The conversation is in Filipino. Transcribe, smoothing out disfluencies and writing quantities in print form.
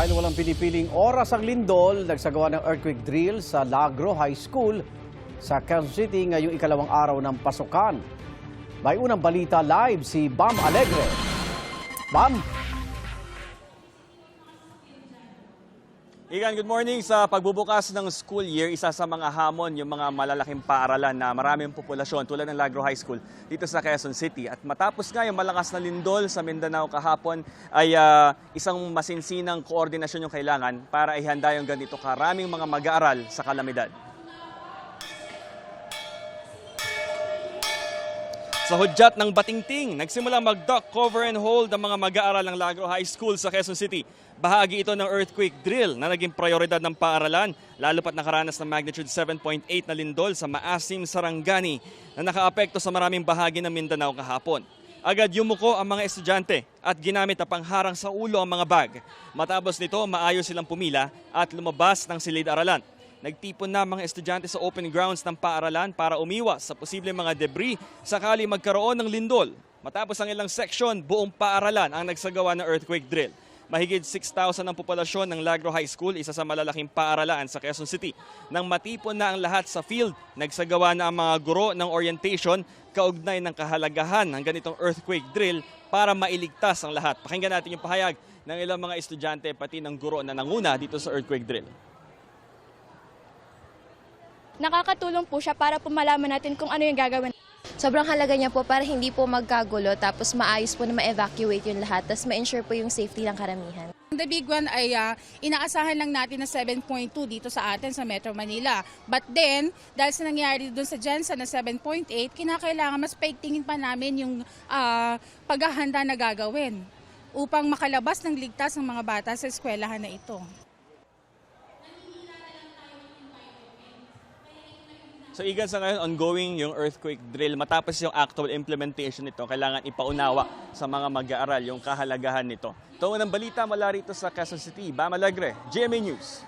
Dahil walang pinipiling oras ang lindol, nagsagawa ng earthquake drill sa Lagro High School sa Quezon City ngayong ikalawang araw ng pasukan. May unang balita live si Bam Alegre. Bam! Igan, good morning. Sa pagbubukas ng school year, isa sa mga hamon yung mga malalaking paaralan na maraming populasyon tulad ng Lagro High School dito sa Quezon City. At matapos nga yung malakas na lindol sa Mindanao kahapon ay isang masinsinang koordinasyon yung kailangan para ihanda yung ganito karaming mga mag-aaral sa kalamidad. Sa hudyat ng Batingting, nagsimulang mag-duck, cover and hold ang mga mag-aaral ng Lagro High School sa Quezon City. Bahagi ito ng earthquake drill na naging prioridad ng paaralan, lalo pat nakaranas ng magnitude 7.8 na lindol sa Maasim, Sarangani na nakaapekto sa maraming bahagi ng Mindanao kahapon. Agad yumuko ang mga estudyante at ginamit na pangharang sa ulo ang mga bag. Matapos nito, maayos silang pumila at lumabas ng silid-aralan. Nagtipon na mga estudyante sa open grounds ng paaralan para umiwas sa posibleng mga debris sakali magkaroon ng lindol. Matapos ang ilang section, buong paaralan ang nagsagawa ng earthquake drill. Mahigit 6,000 ang populasyon ng Lagro High School, isa sa malalaking paaralan sa Quezon City. Nang matipon na ang lahat sa field, nagsagawa na ang mga guro ng orientation kaugnay ng kahalagahan ng ganitong earthquake drill para mailigtas ang lahat. Pakinggan natin yung pahayag ng ilang mga estudyante pati ng guro na nanguna dito sa earthquake drill. Nakakatulong po siya para po malaman natin kung ano yung gagawin. Sobrang halaga niya po para hindi po magkagulo tapos maayos po na ma-evacuate yung lahat tapos ma-ensure po yung safety ng karamihan. The big one ay inaasahan lang natin na 7.2 dito sa atin sa Metro Manila. But then, dahil sa nangyari doon sa Jensen na 7.8, kinakailangan mas paigtingin pa namin yung paghahanda na gagawin upang makalabas ng ligtas ng mga bata sa eskwelahan na ito. So Igan, sa ngayon ongoing yung earthquake drill. Matapos yung actual implementation nito, kailangan ipaunawa sa mga mag-aaral yung kahalagahan nito. Ito ang balita mula rito sa Quezon City. Bam Alegre, GMA News.